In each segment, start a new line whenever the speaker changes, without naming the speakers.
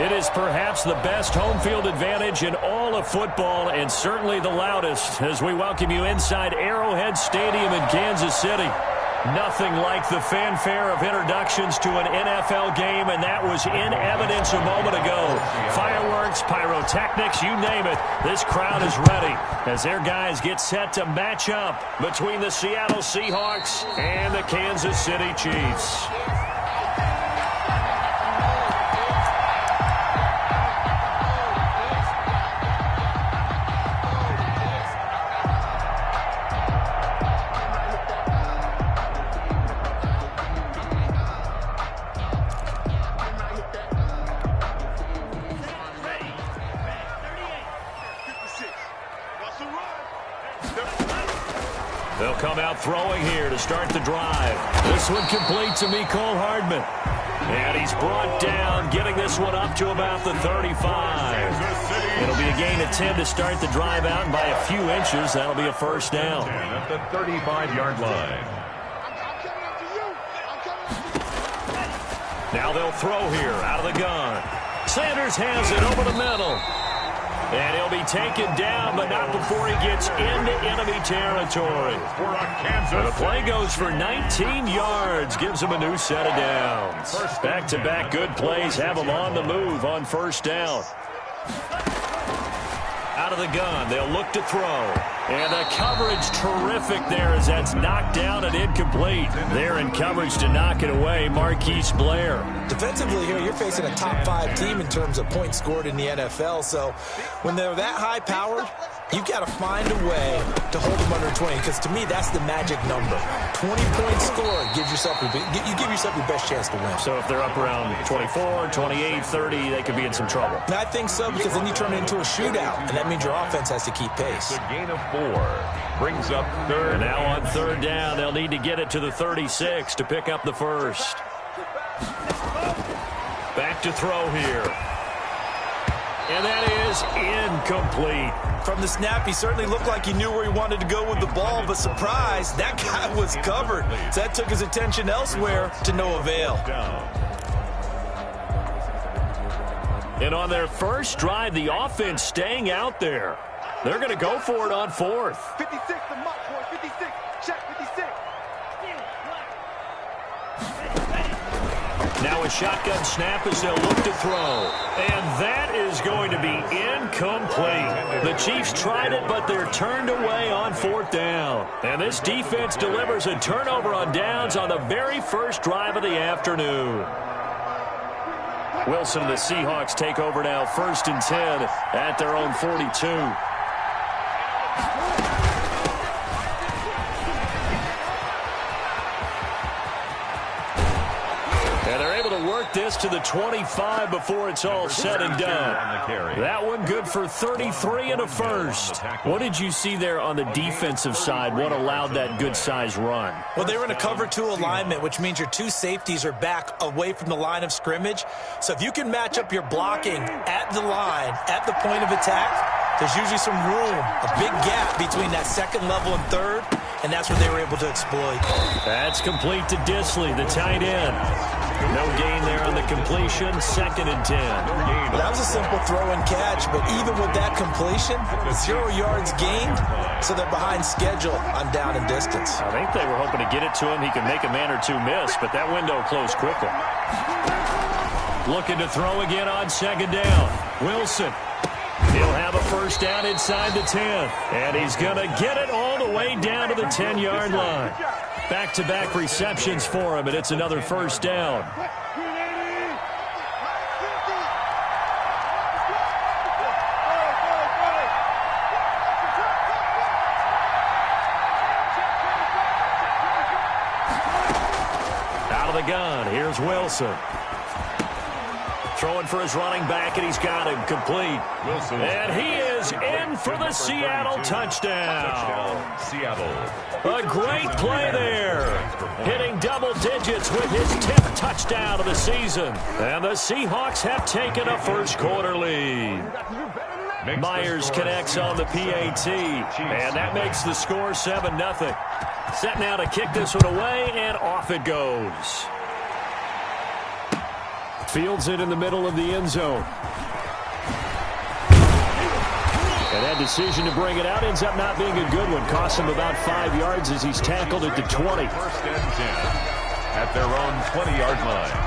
It is perhaps the best home field advantage in all of football and certainly the loudest as we welcome you inside Arrowhead Stadium in Kansas City. Nothing like the fanfare of introductions to an NFL game, and that was in evidence a moment ago. Fireworks, pyrotechnics, you name it. This crowd is ready as their guys get set to match up between the Seattle Seahawks and the Kansas City Chiefs. They'll come out throwing here to start the drive. This one complete to Mecole Hardman. And he's brought down, getting this one up to about the 35. It'll be a gain of 10 to start the drive out, and by a few inches, that'll be a first down.
At the 35-yard line.
Now they'll throw here out of the gun. Sanders has it over the middle. And he'll be taken down, but not before he gets into enemy territory. And the play goes for 19 yards, gives him a new set of downs. Back-to-back good plays have him on the move on first down. Out of the gun, they'll look to throw. And the coverage terrific there as that's knocked down and incomplete. They're in coverage to knock it away, Marquise Blair.
Defensively here, you're facing a top-5 team in terms of points scored in the NFL. So when they're that high-powered, you've got to find a way to hold them under 20, because to me, that's the magic number. 20 points scored gives yourself you give yourself your best chance to win.
So if they're up around 24, 28, 30, they could be in some trouble.
And I think so, because then you turn it into a shootout, and that means your offense has to keep pace.
The gain of 4 brings up third.
And now on third down, they'll need to get it to the 36 to pick up the first. Back to throw here. And that is incomplete.
From the snap, he certainly looked like he knew where he wanted to go with the ball, but surprise, that guy was covered. So that took his attention elsewhere to no avail.
And on their first drive, the offense staying out there. They're going to go for it on fourth.
56, the mark, boy, 56. Check 56.
Now a shotgun snap as they'll look to throw. And that is going to be incomplete. The Chiefs tried it, but they're turned away on fourth down. And this defense delivers a turnover on downs on the very first drive of the afternoon. Wilson and the Seahawks take over now, 1st and 10 at their own 42. And they're able to work this to the 25 before it's all said and done. That one good for 33 and a first. What did you see there on the defensive side? What allowed that good-sized run?
Well, they were in a cover 2 alignment, which means your 2 safeties are back away from the line of scrimmage. So if you can match up your blocking at the line, at the point of attack, there's usually some room, a big gap between that second level and third, and that's what they were able to exploit.
That's complete to Disley, the tight end. No gain there on the completion, 2nd and 10.
Well, that was a simple throw and catch, but even with that completion, 0 yards gained, so they're behind schedule on down and distance.
I think they were hoping to get it to him. He could make a man or two miss, but that window closed quickly. Looking to throw again on 2nd down. Wilson. He'll have a first down inside the 10. And he's going to get it all the way down to the 10-yard line. Back-to-back receptions for him, and it's another first down. Out of the gun, here's Wilson. Throwing for his running back, and he's got him complete.
Wilson.
And he is in for the Seattle touchdown.
Seattle.
A great play there. Hitting double digits with his 10th touchdown of the season. And the Seahawks have taken a first-quarter lead. Myers connects on the PAT, and that makes the score 7-0. Set now to kick this one away, and off it goes. Fields it in the middle of the end zone. And that decision to bring it out ends up not being a good one. Costs him about 5 yards as he's tackled at the 20.
First and 10 at their own 20-yard line.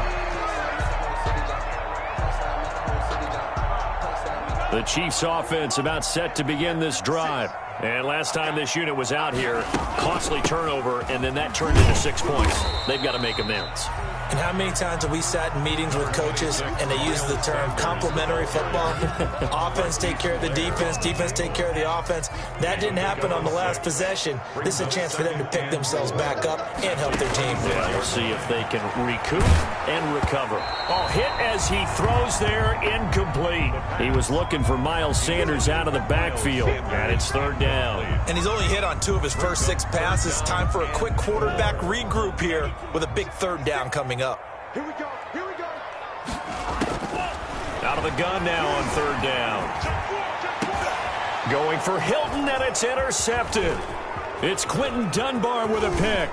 The Chiefs offense about set to begin this drive. And last time this unit was out here, costly turnover, and then that turned into 6 points. They've got to make amends.
And how many times have we sat in meetings with coaches and they use the term complementary football? Offense take care of the defense, defense take care of the offense. That didn't happen on the last possession. This is a chance for them to pick themselves back up and help their team.
Yeah, we'll see if they can recoup and recover. Oh, hit as he throws there, incomplete. He was looking for Miles Sanders out of the backfield, and it's third down.
And he's only hit on 2 of his first 6 passes. Time for a quick quarterback regroup here with a big third down coming up.
Here we go. Here we go.
Out of the gun now on third down. Going for Hilton, and it's intercepted. It's Quentin Dunbar with a pick.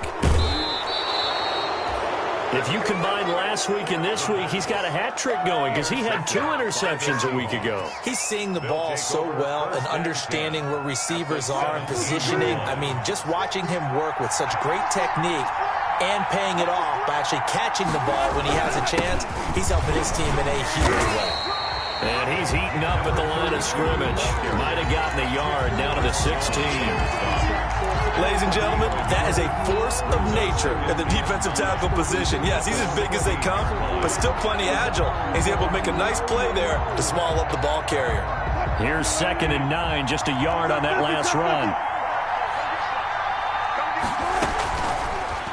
If you combine last week and this week, he's got a hat trick going because he had 2 interceptions a week ago.
He's seeing the ball so well and understanding where receivers are and positioning. I mean, just watching him work with such great technique and paying it off by actually catching the ball when he has a chance, he's helping his team in a huge way.
And he's heating up at the line of scrimmage. Might have gotten a yard down to the 16.
Ladies and gentlemen, that is a force of nature at the defensive tackle position. Yes, he's as big as they come, but still plenty agile. He's able to make a nice play there to small up the ball carrier.
Here's 2nd and 9, just a yard on that last run.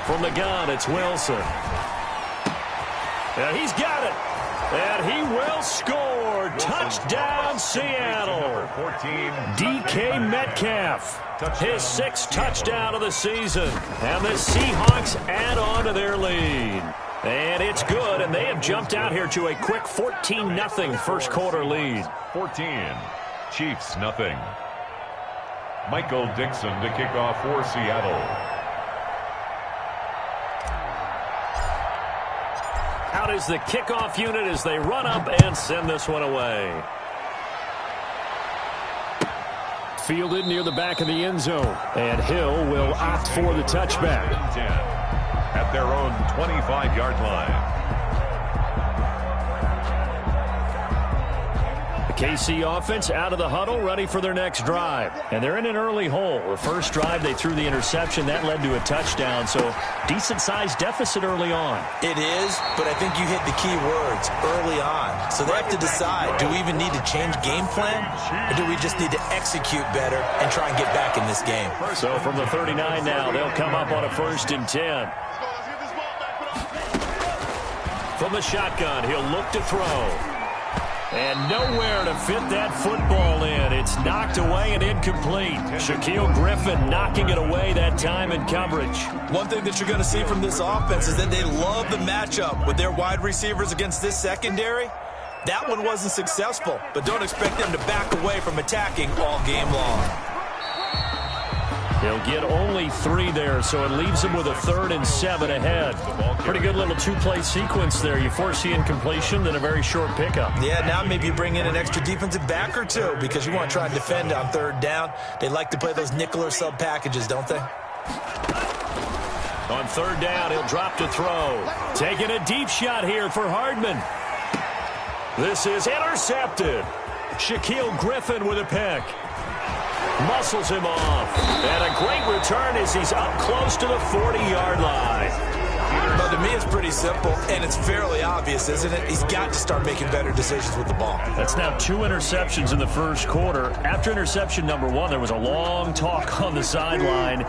From the gun, it's Wilson. And he's got it. And he will score. Touchdown, Seattle.
14.
DK Metcalf. His 6th touchdown of the season. And the Seahawks add on to their lead. And it's good, and they have jumped out here to a quick 14-0 first quarter lead.
14. Chiefs, nothing. Michael Dixon to kick off for Seattle.
Out is the kickoff unit as they run up and send this one away. Fielded near the back of the end zone. And Hill will opt for the touchback.
10 at their own 25-yard line.
KC offense out of the huddle, ready for their next drive. And they're in an early hole. The first drive, they threw the interception. That led to a touchdown, so decent-sized deficit early on.
It is, but I think you hit the key words, early on. So they have to decide, do we even need to change game plan, or do we just need to execute better and try and get back in this game?
So from the 39 now, they'll come up on a 1st and 10. From the shotgun, he'll look to throw. And nowhere to fit that football in. It's knocked away and incomplete. Shaquill Griffin knocking it away that time in coverage.
One thing that you're going to see from this offense is that they love the matchup with their wide receivers against this secondary. That one wasn't successful, but don't expect them to back away from attacking all game long.
He'll get only 3 there, so it leaves him with a 3rd and 7 ahead. Pretty good little 2-play sequence there. You force the incompletion, then a very short pickup.
Yeah, now maybe you bring in an extra defensive back or 2 because you want to try and defend on 3rd down. They like to play those nickel or sub packages, don't they?
On 3rd down, he'll drop to throw. Taking a deep shot here for Hardman. This is intercepted. Shaquill Griffin with a pick. Muscles him off. And a great return as he's up close to the 40-yard line.
But to me, it's pretty simple, and it's fairly obvious, isn't it? He's got to start making better decisions with the ball.
That's now 2 interceptions in the first quarter. After interception number 1, there was a long talk on the sideline,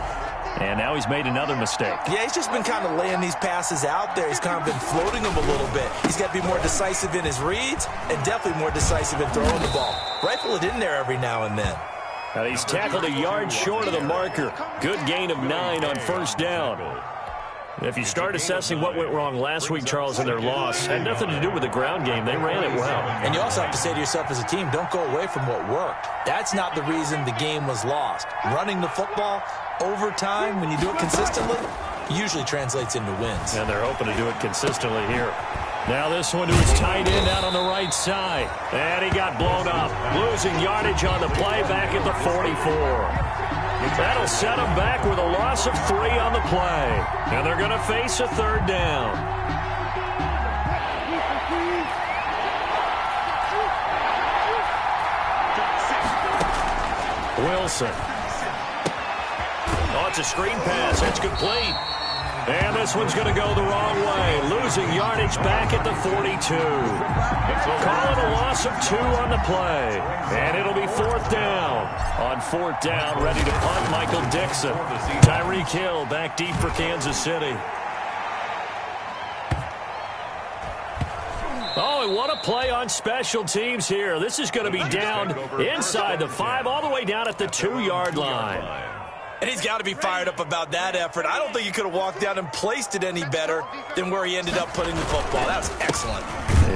and now he's made another mistake.
Yeah, he's just been kind of laying these passes out there. He's kind of been floating them a little bit. He's got to be more decisive in his reads and definitely more decisive in throwing the ball. Rifle it in there every now and then.
And he's tackled a yard short of the marker. Good gain of 9 on 1st down. If you start assessing what went wrong last week, Charles, in their loss, had nothing to do with the ground game. They ran it well.
And you also have to say to yourself as a team, don't go away from what worked. That's not the reason the game was lost. Running the football over time, when you do it consistently, usually translates into wins.
And they're hoping to do it consistently here. Now this one to his tight end out on the right side. And he got blown up. Losing yardage on the play back at the 44. That'll set him back with a loss of 3 on the play. And they're going to face a third down. Wilson. Oh, it's a screen pass. It's complete. And this one's going to go the wrong way. Losing yardage back at the 42. Call it a loss of 2 on the play. And it'll be 4th down. On 4th down, ready to punt, Michael Dixon. Tyreek Hill back deep for Kansas City. Oh, and what a play on special teams here. This is going to be down inside the 5, all the way down at the 2-yard line.
And he's got to be fired up about that effort. I don't think he could have walked down and placed it any better than where he ended up putting the football. That was excellent.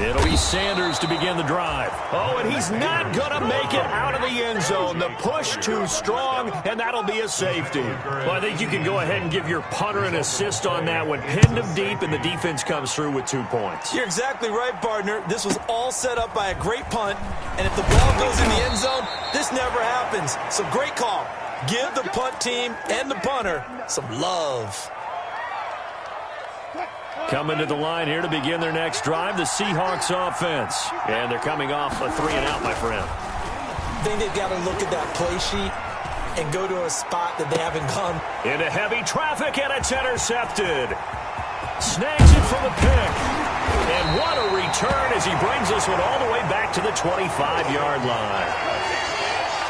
It'll be Sanders to begin the drive. Oh, and he's not going to make it out of the end zone. The push too strong, and that'll be a safety. Well, I think you can go ahead and give your punter an assist on that one. Pinned him deep, and the defense comes through with 2 points.
You're exactly right, partner. This was all set up by a great punt, and if the ball goes in the end zone, this never happens. So great call. Give the punt team and the punter some love.
Coming to the line here to begin their next drive, the Seahawks offense. And thee coming off a 3-and-out, my friend.
I think they've got to look at that play sheet and go to a spot that they haven't gone.
Into heavy traffic, and it's intercepted. Snags it for the pick. And what a return as he brings this one all the way back to the 25-yard line.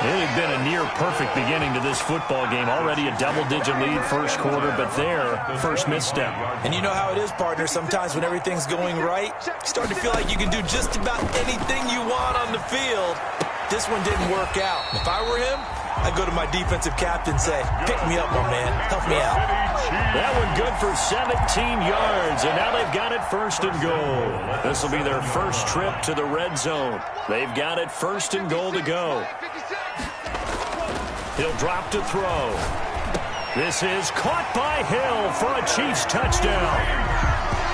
It had been a near-perfect beginning to this football game. Already a double-digit lead first quarter, but there, first misstep.
And you know how it is, partner. Sometimes when everything's going right, you start to feel like you can do just about anything you want on the field. This one didn't work out. If I were him, I'd go to my defensive captain and say, pick me up, my man. Help me out.
That one good for 17 yards, and now they've got it 1st and goal. This will be their first trip to the red zone. They've got it 1st and goal to go. He'll drop to throw. This is caught by Hill for a Chiefs touchdown.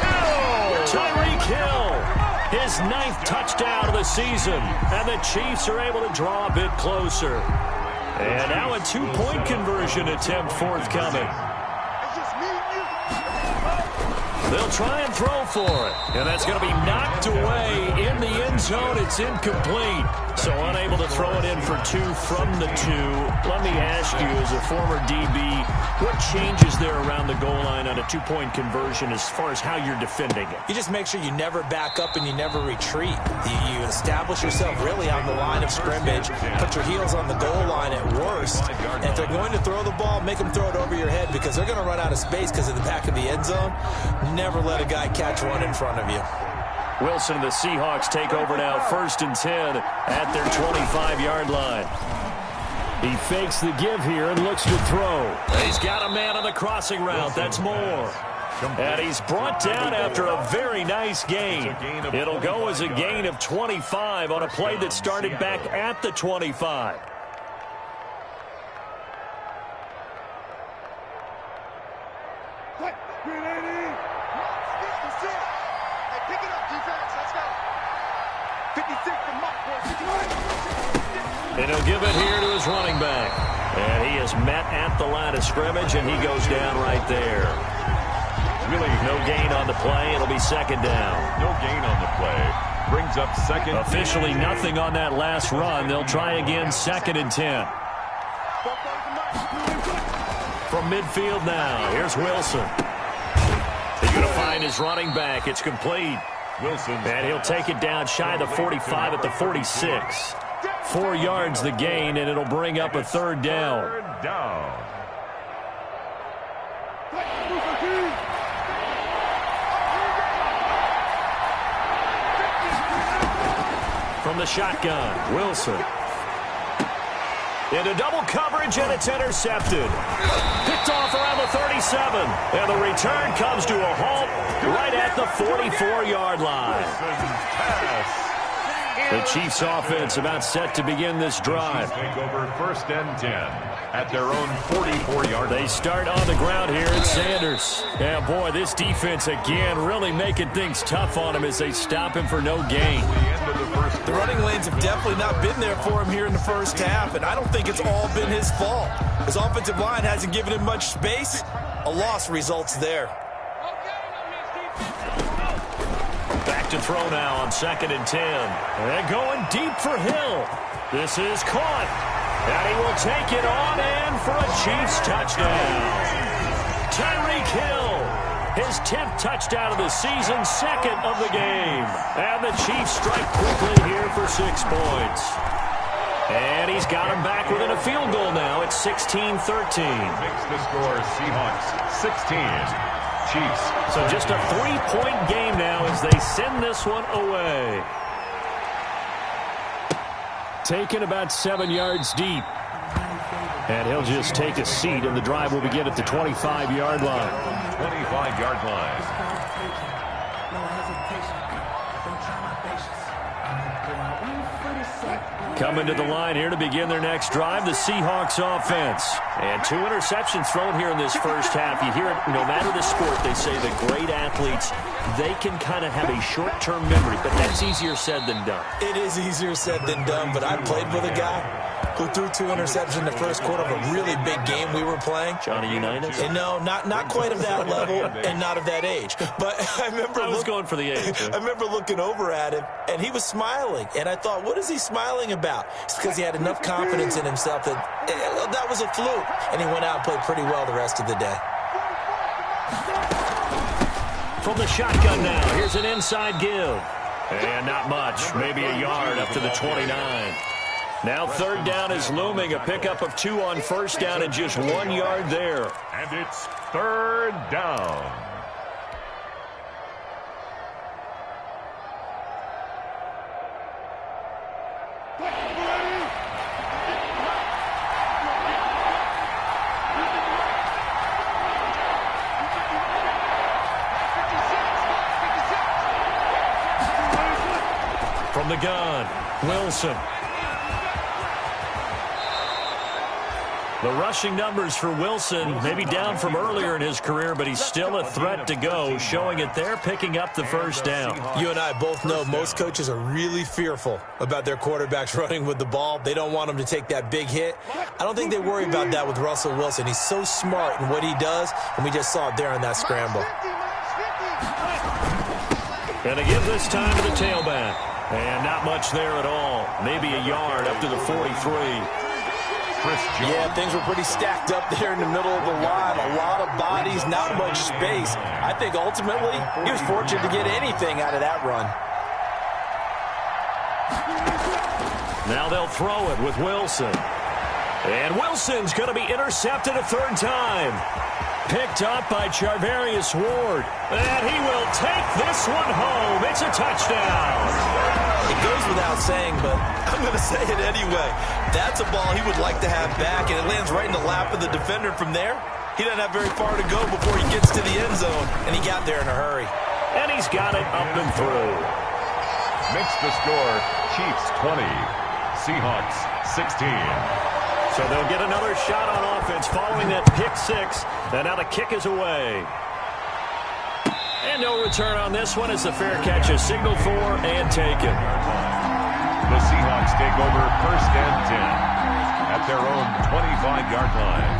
Oh, Tyreek Hill, his 9th touchdown of the season, and the Chiefs are able to draw a bit closer. And now a 2-point conversion attempt forthcoming. They'll try and throw for it. And that's going to be knocked away in the end zone. It's incomplete. So unable to throw it in for 2 from the 2. Let me ask you, as a former DB, what changes there around the goal line on a 2-point conversion as far as how you're defending it?
You just make sure you never back up and you never retreat. You establish yourself really on the line of scrimmage. Put your heels on the goal line at worst. And if they're going to throw the ball, make them throw it over your head because they're going to run out of space because of the back of the end zone. Never let a guy catch one in front of you.
Wilson and the Seahawks take over now, 1st and 10 at their 25-yard line. He fakes the give here and looks to throw. He's got a man on the crossing route. That's Moore. And he's brought down after a very nice gain. It'll go as a gain of 25 on a play that started back at the 25. And he'll give it here to his running back. And he is met at the line of scrimmage, and he goes down right there. Really no gain on the play. It'll be 2nd down.
No gain on the play. Brings up 2nd.
Officially nothing on that last run. They'll try again, 2nd and 10. From midfield now, here's Wilson. He's going to find his running back. It's complete.
Wilson.
And he'll take it down shy of the 45 at the 46. 4 yards the gain, and it'll bring up a 3rd down.
3rd down.
From the shotgun, Wilson. Into double coverage, and it's intercepted. Picked off around the 37. And the return comes to a halt right at the 44-yard line. The Chiefs offense about set to begin this drive.
Take over 1st and 10 at their own 44-yard line.
They start on the ground here at Sanders. Yeah, boy, this defense again really making things tough on him as they stop him for no gain.
The running lanes have definitely not been there for him here in the first half, and I don't think it's all been his fault. His offensive line hasn't given him much space. A loss results there.
Back to throw now on 2nd and 10. And going deep for Hill. This is caught. And he will take it on and for a Chiefs touchdown. Tyreek Hill, his 10th touchdown of the season, 2nd of the game. And the Chiefs strike quickly here for 6 points. And he's got him back within a field goal now. It's 16-13.
Makes the score Seahawks 16. Chiefs.
So just a 3-point game now as they send this one away. Taken about 7 yards deep. And he'll just take a seat, and the drive will begin at the 25-yard line.
25-yard line.
Coming to the line here to begin their next drive, the Seahawks offense. And 2 interceptions thrown here in this first half. You hear it, no matter the sport, they say the great athletes, they can kind of have a short-term memory, but that's easier said than done.
It is easier said than done, but I played with a guy who threw 2 interceptions in the first quarter of a really big game we were playing.
Johnny Unitas?
And no, not quite of that level and not of that age. But I remember
I was going for the age.
I remember looking over at him, and he was smiling. And I thought, what is he smiling about? It's because he had enough confidence in himself that was a fluke. And he went out and played pretty well the rest of the day.
From the shotgun now, here's an inside give. And not much, maybe a yard up to the 29. Now 3rd down is looming, a pickup of 2 on 1st down and just 1 yard there.
And it's 3rd down.
From the gun, Wilson. The rushing numbers for Wilson maybe down from earlier in his career, but he's still a threat to go, showing it there, picking up the 1st down.
You and I both know most coaches are really fearful about their quarterbacks running with the ball. They don't want them to take that big hit. I don't think they worry about that with Russell Wilson. He's so smart in what he does, and we just saw it there on that scramble.
Gonna give this time to the tailback. And not much there at all. Maybe a yard up to the 43.
Yeah, things were pretty stacked up there in the middle of the line. A lot of bodies, not much space. I think ultimately he was fortunate to get anything out of that run.
Now they'll throw it with Wilson. And Wilson's going to be intercepted a 3rd time. Picked up by Charvarius Ward. And he will take this one home. It's a touchdown.
It goes without saying, but I'm going to say it anyway. That's a ball he would like to have back, and it lands right in the lap of the defender from there. He doesn't have very far to go before he gets to the end zone, and he got there in a hurry.
And he's got it up and through.
Makes the score Chiefs 20, Seahawks 16.
So they'll get another shot on offense following that pick 6. And now the kick is away. And no return on this one as the fair catch is signaled for and taken.
The Seahawks take over 1st and 10 at their own 25-yard line.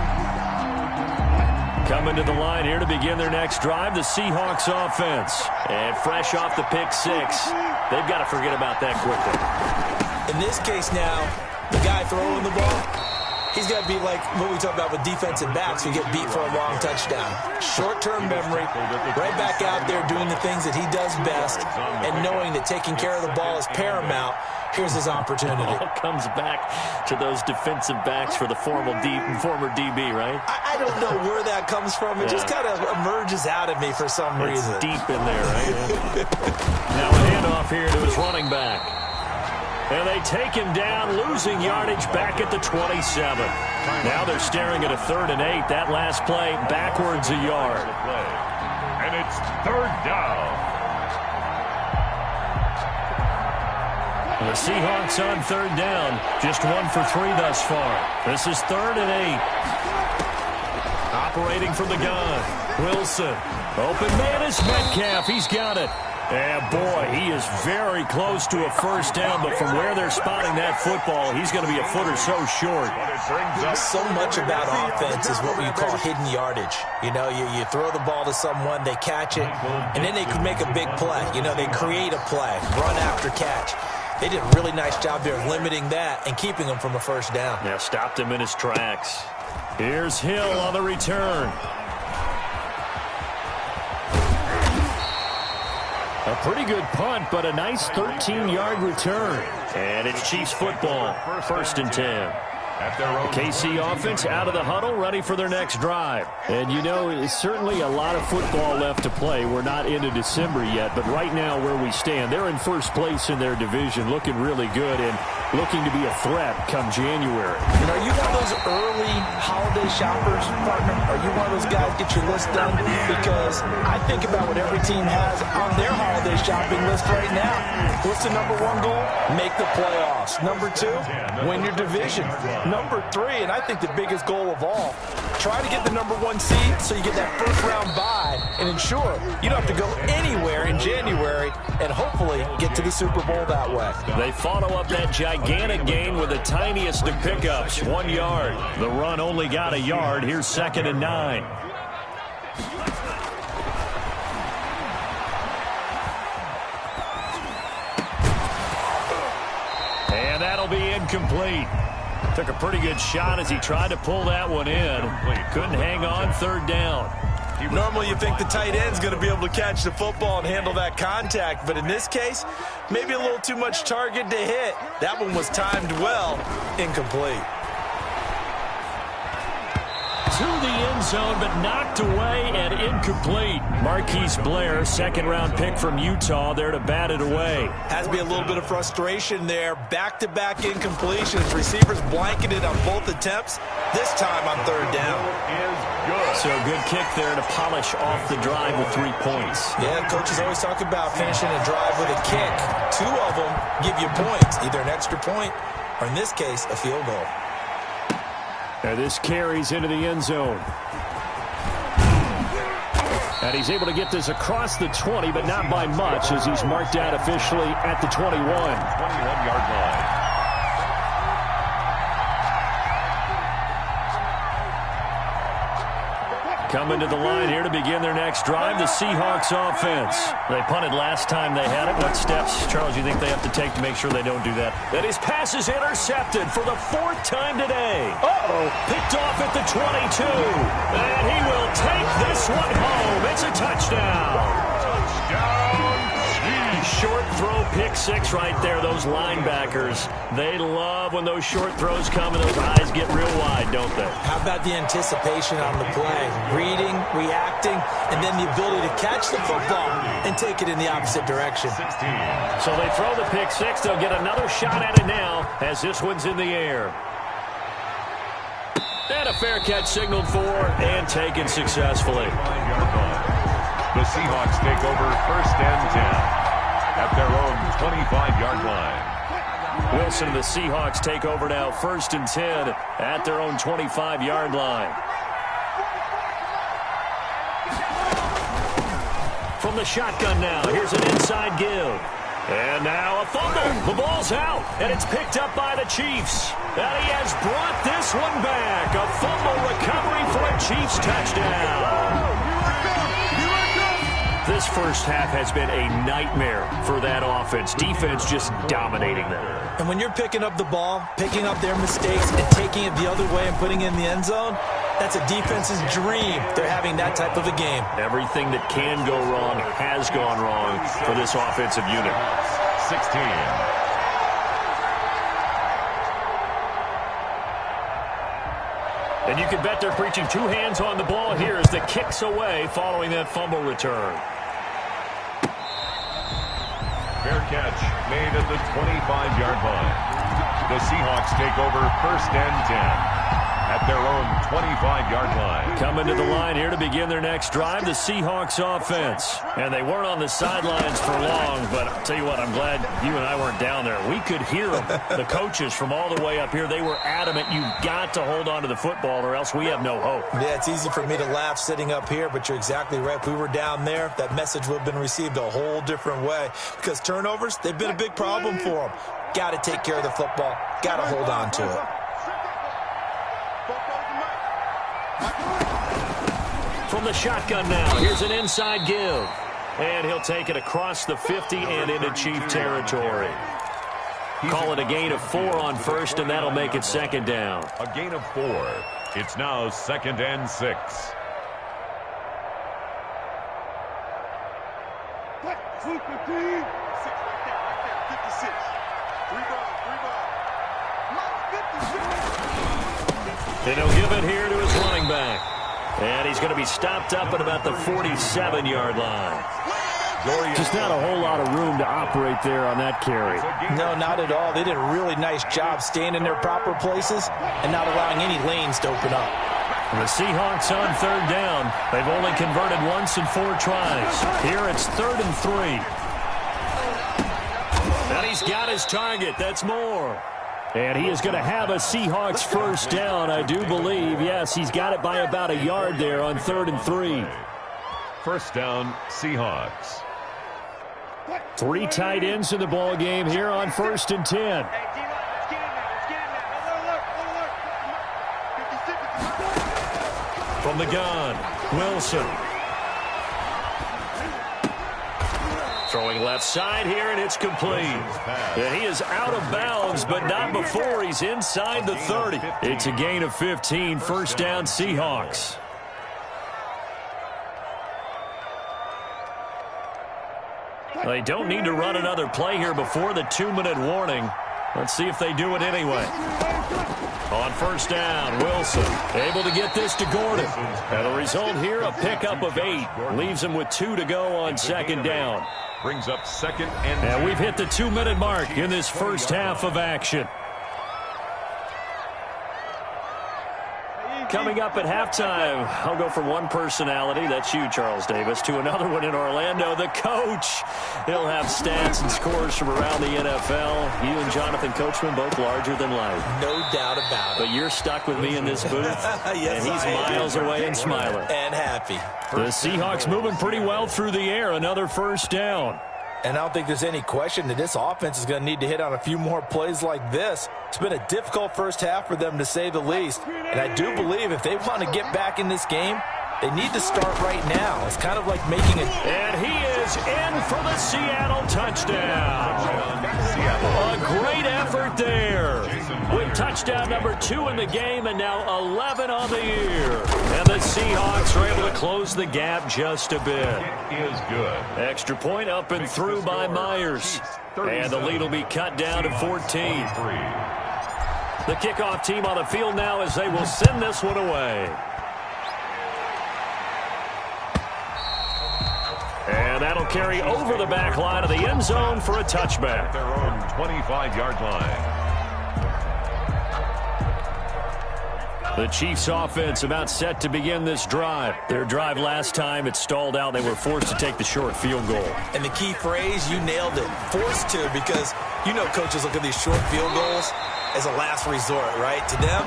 Coming to the line here to begin their next drive, the Seahawks offense. And fresh off the pick 6, they've got to forget about that quickly.
In this case now, the guy throwing the ball, he's got to be like what we talk about with defensive backs who get beat for a long touchdown. Short-term memory, right back out there doing the things that he does best, and knowing that taking care of the ball is paramount. Here's his opportunity.
It all comes back to those defensive backs for the former DB, right?
I don't know where that comes from. It just kind of emerges out of me for some reason.
It's deep in there, right? Now a handoff here to his running back. And they take him down, losing yardage back at the 27. Now they're staring at a 3rd and 8. That last play backwards a yard.
And it's 3rd down.
The Seahawks on third down. Just 1 for 3 thus far. This is 3rd and 8. Operating from the gun. Wilson. Open man is Metcalf. He's got it. And boy, he is very close to a first down, but from where they're spotting that football, he's going to be a foot or so short.
So much about offense is what we call hidden yardage. You know, you throw the ball to someone, they catch it, and then they could make a big play. You know, they create a play, run after catch. They did a really nice job there of limiting that and keeping him from a first down.
Yeah, stopped him in his tracks. Here's Hill on the return. A pretty good punt, but a nice 13-yard return. And it's Chiefs football, 1st and 10. The KC offense out of the huddle, ready for their next drive. And, you know, it's certainly a lot of football left to play. We're not into December yet, but right now where we stand, they're in first place in their division, looking really good and looking to be a threat come January.
You know, are you one of those early holiday shoppers, partner? Are you one of those guys get your list done? Because I think about what every team has on their holiday shopping list right now. What's the number 1 goal? Make the playoffs. Number 2, win your division. Number 3, and I think the biggest goal of all, try to get the number 1 seed so you get that first-round bye and ensure you don't have to go anywhere in January and hopefully get to the Super Bowl that way.
They follow up that gigantic gain with the tiniest of pickups, 1 yard. The run only got a yard. Here's 2nd and 9. And that'll be incomplete. Took a pretty good shot as he tried to pull that one in. Couldn't hang on, 3rd down.
Normally you think the tight end's going to be able to catch the football and handle that contact, but in this case, maybe a little too much target to hit. That one was timed well, incomplete.
To the end zone, but knocked away and incomplete. Marquise Blair, 2nd-round pick from Utah, there to bat it away.
Has to be a little bit of frustration there. Back-to-back incompletions. Receivers blanketed on both attempts, this time on 3rd down.
So a good kick there to polish off the drive with 3 points.
Yeah, coaches always talk about finishing a drive with a kick. 2 of them give you points, either an extra point or, in this case, a field goal.
And this carries into the end zone. And he's able to get this across the 20, but not by much, as he's marked out officially at the 21.
21-yard line.
Coming to the line here to begin their next drive, the Seahawks offense. They punted last time they had it. What steps, Charles, you think they have to take to make sure they don't do that? And his pass is intercepted for the 4th time today. Picked off at the 22. And he will take this one home. It's a touchdown. Short throw, pick 6 right there. Those linebackers, they love when those short throws come and those eyes get real wide, don't they?
How about the anticipation on the play? Reading, reacting, and then the ability to catch the football and take it in the opposite direction.
16.
So they throw the pick 6. They'll get another shot at it now as this one's in the air. And a fair catch signaled for and taken successfully.
The Seahawks take over 1st and 10. At their own 25-yard line.
Wilson and the Seahawks take over now, 1st and 10 at their own 25-yard line. From the shotgun now, here's an inside give. And now a fumble. The ball's out, and it's picked up by the Chiefs. And he has brought this one back. A fumble recovery for a Chiefs touchdown. This first half has been a nightmare for that offense. Defense just dominating them.
And when you're picking up the ball, picking up their mistakes, and taking it the other way and putting it in the end zone, that's a defense's dream. They're having that type of a game.
Everything that can go wrong has gone wrong for this offensive unit.
16.
And you can bet they're preaching 2 hands on the ball here as the kick's away following that fumble return.
Fair catch made at the 25-yard line. The Seahawks take over 1st and 10 at their own 25-yard line.
Coming to the line here to begin their next drive, the Seahawks offense. And they weren't on the sidelines for long, but I'll tell you what, I'm glad you and I weren't down there. We could hear them, the coaches from all the way up here. They were adamant, you've got to hold on to the football or else we have no hope.
Yeah, it's easy for me to laugh sitting up here, but you're exactly right. If we were down there, that message would have been received a whole different way. Because turnovers, they've been a big problem for them. Got to take care of the football. Got to hold on to it.
From the shotgun now, here's an inside give. And he'll take it across the 50 and into Chief territory. Call it a gain of 4 on first, and that'll make it second down.
A gain of 4. It's now 2nd and 6.
And he'll give it here to his running back. And he's going to be stopped up at about the 47-yard line. Just not a whole lot of room to operate there on that carry.
No, not at all. They did a really nice job staying in their proper places and not allowing any lanes to open up.
The Seahawks on third down. They've only converted once in 4 tries. Here it's 3rd and 3. And he's got his target. That's Moore. And he is going to have a Seahawks first down, I do believe. Yes, he's got it by about a yard there on 3rd and 3.
First down, Seahawks.
3 tight ends in the ball game here on 1st and 10. From the gun, Wilson. Throwing left side here, and it's complete. And he is out of bounds, but not before he's inside the 30. It's a gain of 15, first down Seahawks. They don't need to run another play here before the 2-minute warning. Let's see if they do it anyway. On first down, Wilson able to get this to Gordon. And the result here, a pickup of 8. Leaves him with 2 to go on second down.
Brings up 2nd and 10.
And we've hit the 2-minute mark in this first half of action. Coming up at halftime, I'll go from one personality, that's you, Charles Davis, to another one in Orlando, the coach. He'll have stats and scores from around the NFL. You and Jonathan Coachman, both larger than life.
No doubt about it.
But you're stuck with me in this booth,
yes,
and he's miles away and smiling.
And happy.
The Seahawks moving pretty well through the air, another first down.
And I don't think there's any question that this offense is going to need to hit on a few more plays like this. It's been a difficult first half for them, to say the least. And I do believe if they want to get back in this game, they need to start right now. It's kind of like making it.
And he is in for the Seattle touchdown. A great effort there. With touchdown number 2 in the game and now 11 on the year. And the Seahawks are able to close the gap just a bit.
It is good.
Extra point up and through by Myers. And the lead will be cut down to 14. The kickoff team on the field now as they will send this one away. And that'll carry over the back line of the end zone for a touchback.
Their own 25-yard line.
The Chiefs offense about set to begin this drive. Their drive last time, it stalled out. They were forced to take the short field goal.
And the key phrase, you nailed it. Forced to, because you know coaches look at these short field goals as a last resort, right? To them,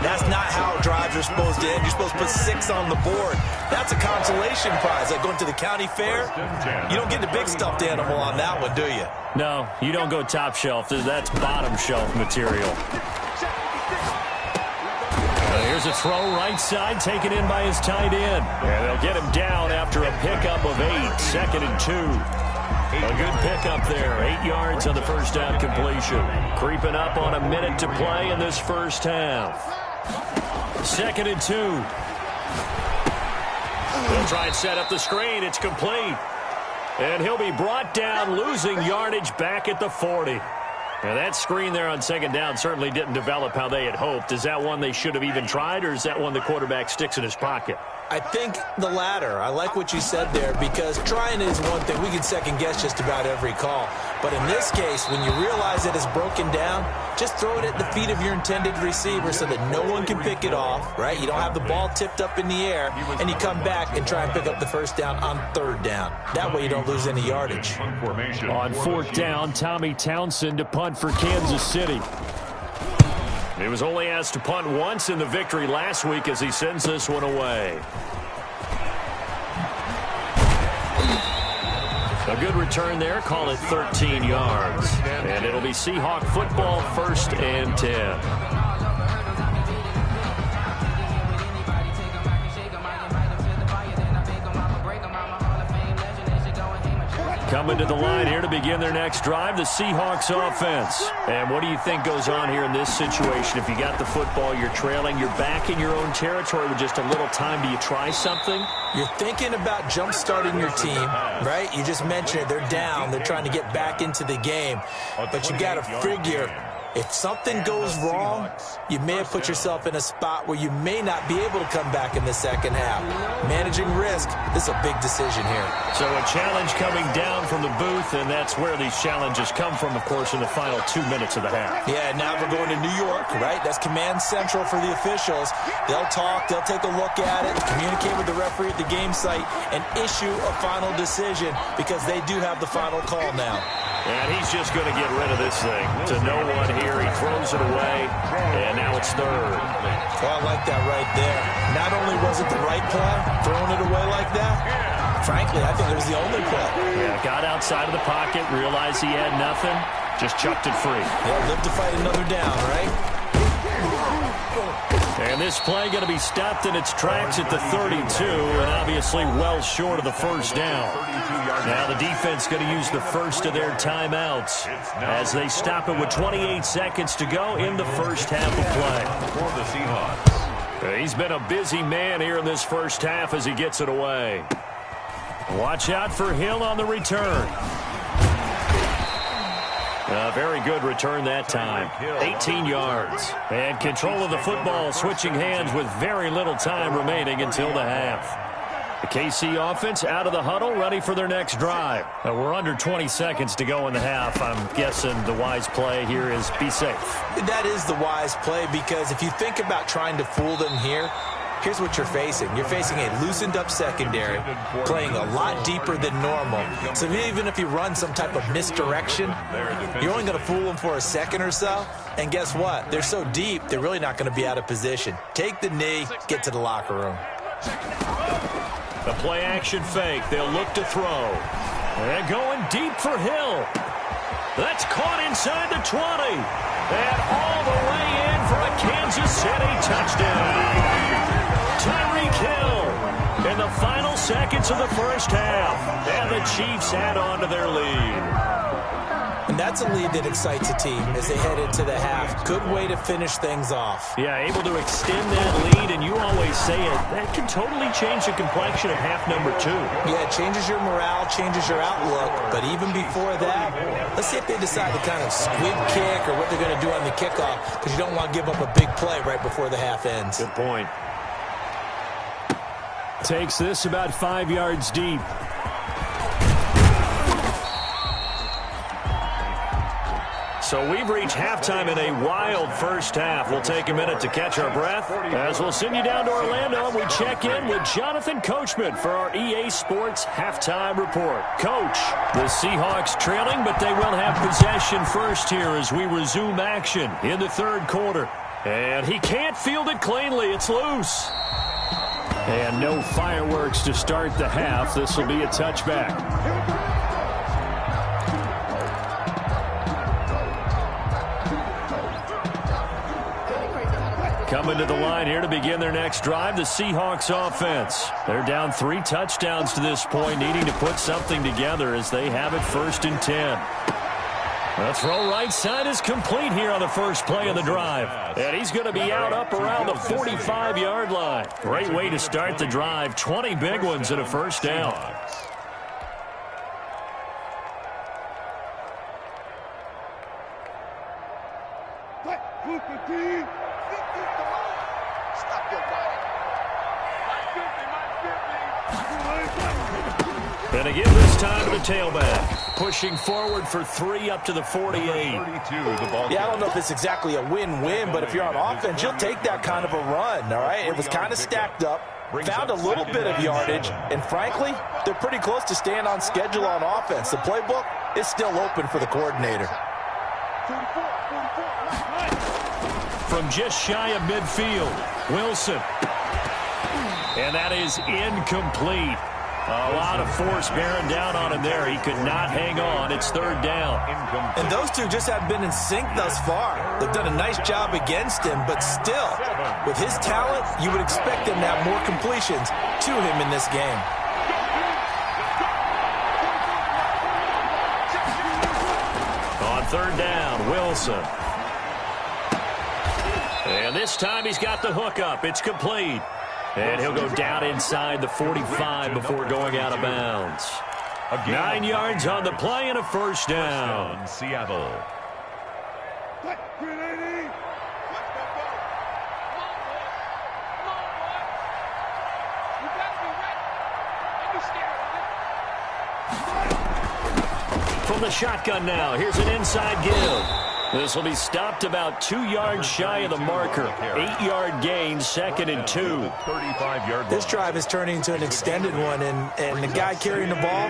that's not how drives are supposed to end. You're supposed to put 6 on the board. That's a consolation prize. Like going to the county fair, you don't get the big stuffed animal on that one, do you?
No, you don't go top shelf. That's bottom shelf material. Here's a throw right side, taken in by his tight end. And they'll get him down after a pickup of 8, 2nd and 2. A good pickup there, 8 yards on the first down completion. Creeping up on a minute to play in this first half. 2nd and 2. They'll try and set up the screen. It's complete. And he'll be brought down, losing yardage back at the 40. Now that screen there on second down certainly didn't develop how they had hoped. Is that one they should have even tried, or is that one the quarterback sticks in his pocket?
I think the latter. I like what you said there, because trying is one thing. We can second-guess just about every call. But in this case, when you realize it is broken down, just throw it at the feet of your intended receiver so that no one can pick it off, right? You don't have the ball tipped up in the air, and you come back and try and pick up the first down on third down. That way you don't lose any yardage.
On fourth down, Tommy Townsend to punt for Kansas City. He was only asked to punt once in the victory last week as he sends this one away. A good return there. Call it 13 yards. And it'll be Seahawk football, 1st and 10. Coming to the line here to begin their next drive, the Seahawks offense. And what do you think goes on here in this situation? If you got the football, you're trailing, you're back in your own territory with just a little time. Do you try something?
You're thinking about jump-starting your team, right? You just mentioned it. They're down. They're trying to get back into the game. But you got to figure, if something goes wrong, you may have put yourself in a spot where you may not be able to come back in the second half. Managing risk, this is a big decision here.
So a challenge coming down from the booth, and that's where these challenges come from, of course, in the final 2 minutes of the half.
Yeah, now we're going to New York, right? That's command central for the officials. They'll talk, they'll take a look at it, communicate with the referee at the game site, and issue a final decision because they do have the final call now.
And he's just going to get rid of this thing to no one here. He throws it away, and now it's third.
Well, I like that right there. Not only was it the right play, throwing it away like that, frankly, I think it was the only play.
Yeah, got outside of the pocket, realized he had nothing, just chucked it free.
Yeah, live to fight another down, right?
And this play going to be stopped in its tracks at the 32, and obviously well short of the first down. Now the defense going to use the first of their timeouts as they stop it with 28 seconds to go in the first half of play.
For the Seahawks.
He's been a busy man here in this first half as he gets it away. Watch out for Hill on the return. A very good return that time. 18 yards. And control of the football switching hands with very little time remaining until the half. The KC offense out of the huddle, ready for their next drive. We're under 20 seconds to go in the half. I'm guessing the wise play here is be safe.
That is the wise play, because if you think about trying to fool them here, here's what you're facing. You're facing a loosened up secondary, playing a lot deeper than normal. So even if you run some type of misdirection, you're only going to fool them for a second or so. And guess what? They're so deep, they're really not going to be out of position. Take the knee, get to the locker room.
The play action fake. They'll look to throw. And going deep for Hill. That's caught inside the 20. And all the way in for a Kansas City touchdown. Tyreek Hill in the final seconds of the first half. And the Chiefs add on to their lead.
And that's a lead that excites a team as they head into the half. Good way to finish things off.
Yeah, able to extend that lead, and you always say it, that can totally change the complexion of half number 2.
Yeah, it changes your morale, changes your outlook. But even before that, let's see if they decide to kind of squib kick or what they're going to do on the kickoff, because you don't want to give up a big play right before the half ends.
Good point. Takes this about 5 yards deep. So we've reached halftime in a wild first half. We'll take a minute to catch our breath as we'll send you down to Orlando and we check in with Jonathan Coachman for our EA Sports Halftime Report. Coach, the Seahawks trailing, but they will have possession first here as we resume action in the third quarter. And he can't field it cleanly. It's loose. And no fireworks to start the half. This will be a touchback. Coming to the line here to begin their next drive, the Seahawks offense. They're down 3 touchdowns to this point, needing to put something together as they have it 1st and 10. The throw right side is complete here on the first play of the drive. And he's going to be out up around the 45-yard line. Great way to start the drive. 20 big ones and a first down. And again this time to the tailback. Pushing forward for 3 up to the 48.
32, the ball.
Yeah, I don't know if it's exactly a win-win, but if you're on offense, you'll take that kind of a run, all right? It was kind of stacked up, found a little bit of yardage, and frankly, they're pretty close to staying on schedule on offense. The playbook is still open for the coordinator.
From just shy of midfield, Wilson. And that is incomplete. A lot of force bearing down on him there. He could not hang on. It's 3rd down.
And those two just haven't been in sync thus far. They've done a nice job against him, but still, with his talent, you would expect him to have more completions to him in this game.
On 3rd down, Wilson. And this time he's got the hook up. It's complete. And he'll go down inside the 45 before going out of bounds. 9 yards on the play and a 1st down.
Seattle.
From the shotgun now, here's an inside give. This will be stopped about 2 yards shy of the marker. 8-yard gain, 2nd and 2.
35-yard.
This drive is turning into an extended one, and the guy carrying the ball,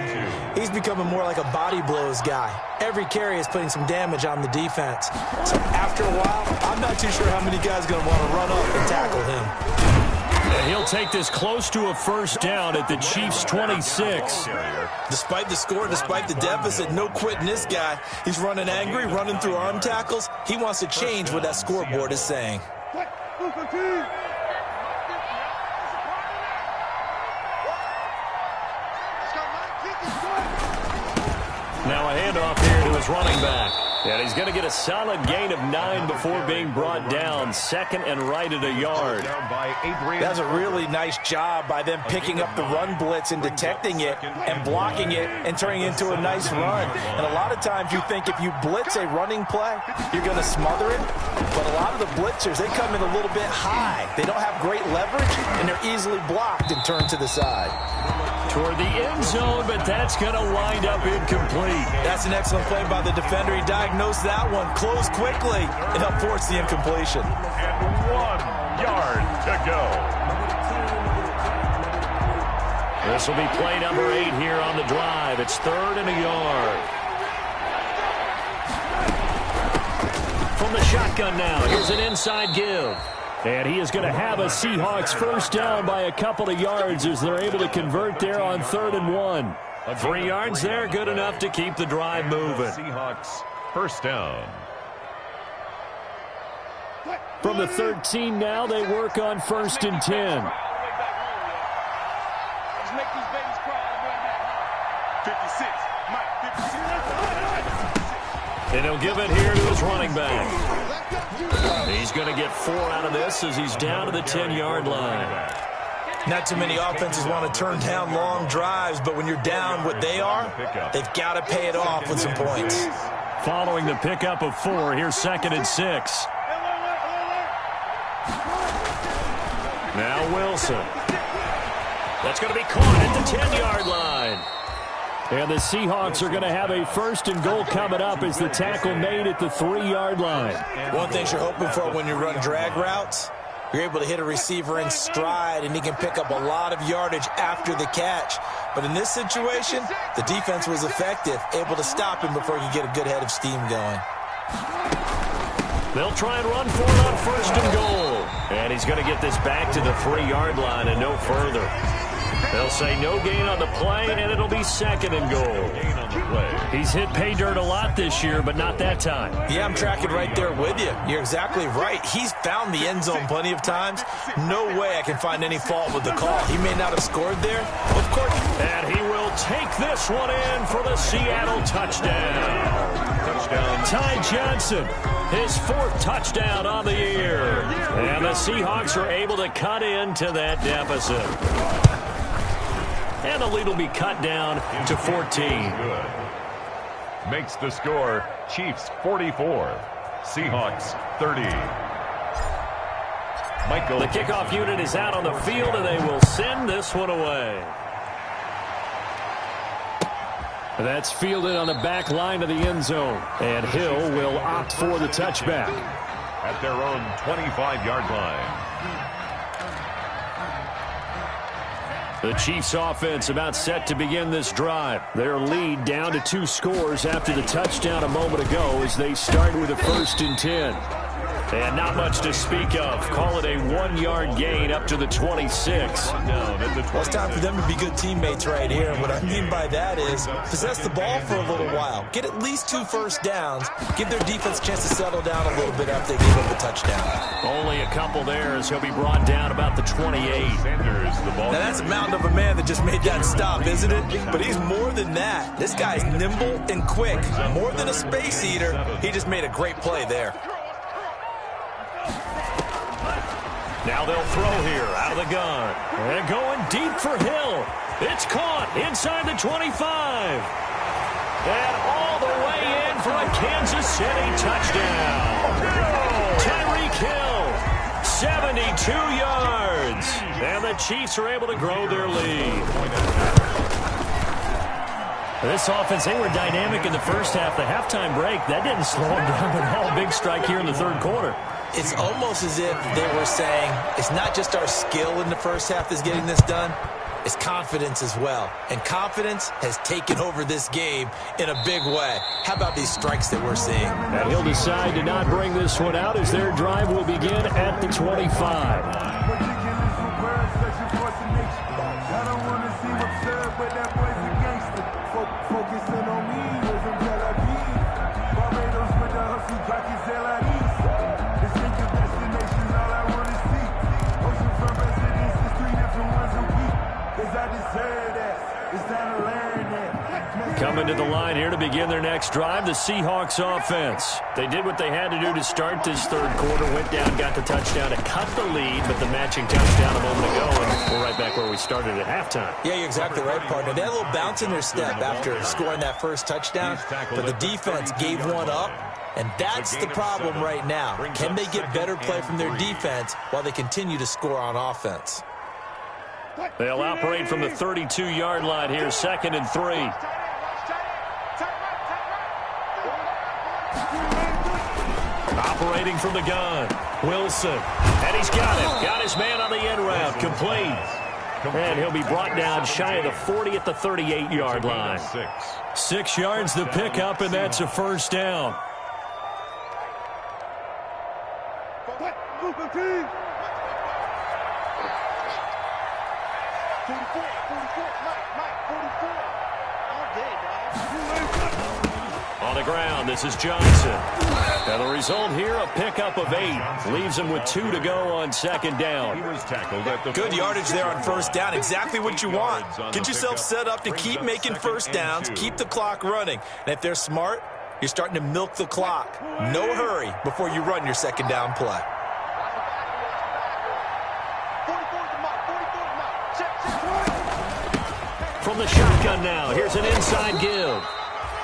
he's becoming more like a body blows guy. Every carry is putting some damage on the defense. So after a while, I'm not too sure how many guys are going to want to run up and tackle him.
And he'll take this close to a 1st down at the Chiefs' 26.
Despite the score, despite the deficit, no quitting this guy. He's running angry, running through arm tackles. He wants to change what that scoreboard is saying.
Now a handoff here to his running back. And he's going to get a solid gain of 9 before being brought down. 2nd and right at a yard.
That's a really nice job by them picking up the run blitz and detecting it and blocking it and turning it into a nice run. And a lot of times you think if you blitz a running play, you're going to smother it. But a lot of the blitzers, they come in a little bit high. They don't have great leverage, and they're easily blocked and turned to the side.
Toward the end zone, but that's going to wind up incomplete.
That's an excellent play by the defender. He diagnosed that one, closed quickly, and helped force the incompletion.
And 1 yard to go.
This will be play number 8 here on the drive. It's 3rd and a yard. From the shotgun now, here's an inside give. And he is going to have a Seahawks 1st down by a couple of yards as they're able to convert there on 3rd and 1. 3 yards there, good enough to keep the drive moving.
Seahawks 1st down.
From the 13 now, they work on 1st and 10. And he'll give it here to his running back. He's going to get 4 out of this as he's down to the 10-yard line.
Not too many offenses want to turn down long drives, but when you're down what they are, they've got to pay it off with some points.
Following the pickup of 4, here's 2nd and 6. Now Wilson. That's going to be caught at the 10-yard line. And the Seahawks are going to have a 1st and goal coming up as the tackle made at the 3-yard line.
One thing you're hoping for when you run drag routes, you're able to hit a receiver in stride, and he can pick up a lot of yardage after the catch. But in this situation, the defense was effective, able to stop him before he could get a good head of steam going.
They'll try and run for it on 1st and goal. And he's going to get this back to the 3-yard line and no further. They'll say no gain on the play, and it'll be 2nd and goal. He's hit pay dirt a lot this year, but not that time.
Yeah, I'm tracking right there with you. You're exactly right. He's found the end zone plenty of times. No way I can find any fault with the call. He may not have scored there, of course.
And he will take this one in for the Seattle touchdown. Ty Johnson, his 4th touchdown on the year. And the Seahawks are able to cut into that deficit. And the lead will be cut down to 14.
Makes the score Chiefs 44, Seahawks 30. Michael.
The kickoff unit is out on the field, and they will send this one away. That's fielded on the back line of the end zone, and Hill will opt for the touchback.
At their own 25-yard line.
The Chiefs offense about set to begin this drive. Their lead down to 2 scores after the touchdown a moment ago as they start with a 1st and 10. And not much to speak of. Call it a 1-yard gain up to the 26.
Well, it's time for them to be good teammates right here. And what I mean by that is possess the ball for a little while. Get at least 2 first downs. Give their defense a chance to settle down a little bit after they give up a touchdown.
Only a couple there as he'll be brought down about the 28.
Sanders, the ball.
Now, that's a mountain of a man that just made that stop, isn't it? But he's more than that. This guy's nimble and quick. More than a space eater, he just made a great play there.
Now they'll throw here out of the gun. And going deep for Hill. It's caught inside the 25. And all the way in for a Kansas City touchdown. Tyreek Hill, 72 yards. And the Chiefs are able to grow their lead. This offense, they were dynamic in the first half. The halftime break, that didn't slow them down at all. Big strike here in the 3rd quarter.
It's almost as if they were saying, it's not just our skill in the first half that's getting this done, it's confidence as well. And confidence has taken over this game in a big way. How about these strikes that we're seeing?
And he'll decide to not bring this one out as their drive will begin at the 25. Coming to the line here to begin their next drive, the Seahawks offense. They did what they had to do to start this 3rd quarter, went down, got the touchdown to cut the lead, but the matching touchdown a moment ago, and we're right back where we started at halftime.
Yeah, you're exactly right, partner. They had a little bounce in their step after scoring that first touchdown, but the defense gave one up, and that's the problem right now. Can they get better play from their defense while they continue to score on offense?
They'll operate from the 32-yard line here, 2nd and 3. Operating from the gun, Wilson, and he's got it. Got his man on the end route, complete. And he'll be brought down shy of the 40 at the 38-yard line. 6 yards the pickup, and that's a 1st down. On the ground, this is Johnson. And the result here, a pickup of 8. Leaves him with 2 to go on 2nd down.
He was tackled at the
Good yardage there on 1st down. Exactly what you want. Get yourself set up to keep making 1st downs, keep the clock running. And if they're smart, you're starting to milk the clock. No hurry before you run your 2nd down play.
From the shotgun now, here's an inside give.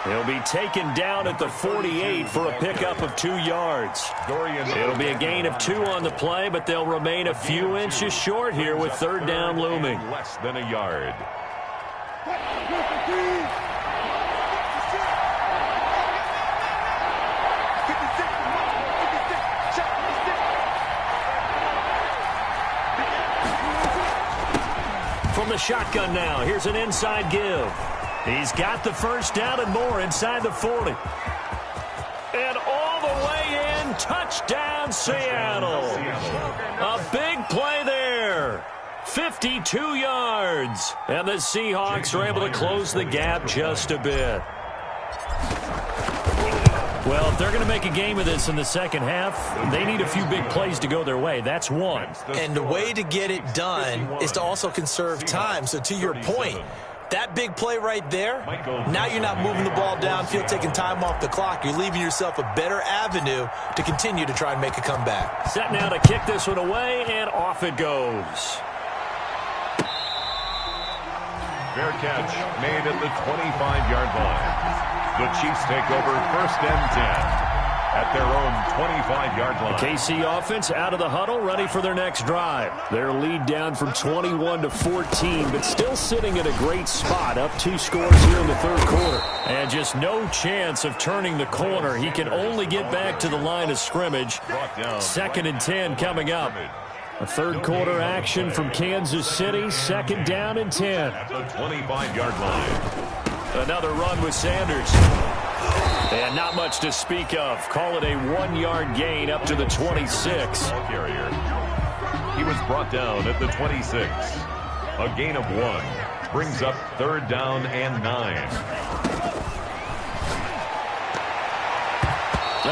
He'll be taken down at the 48 for a pickup of 2 yards. It'll be a gain of 2 on the play, but they'll remain a few inches short here with 3rd down looming.
Less than a yard.
From the shotgun now, here's an inside give. He's got the 1st down and more inside the 40. And all the way in, touchdown Seattle. A big play there. 52 yards. And the Seahawks are able to close the gap just a bit. Well, if they're going to make a game of this in the 2nd half, they need a few big plays to go their way. That's one.
And the way to get it done is to also conserve time. So to your point, that big play right there, now you're not moving the ball downfield, taking time off the clock. You're leaving yourself a better avenue to continue to try and make a comeback.
Set now to kick this one away, and off it goes.
Fair catch made at the 25-yard line. The Chiefs take over 1st and 10 at their own 25-yard line.
The KC offense out of the huddle, ready for their next drive. Their lead down from 21 to 14, but still sitting at a great spot, up 2 scores here in the third quarter. And just no chance of turning the corner. He can only get back to the line of scrimmage. 2nd and 10 coming up. A third quarter action from Kansas City, 2nd down and 10.
At the 25-yard line.
Another run with Sanders. And not much to speak of. Call it a 1-yard gain up to the 26.
Carrier. He was brought down at the 26. A gain of 1 brings up 3rd down and 9.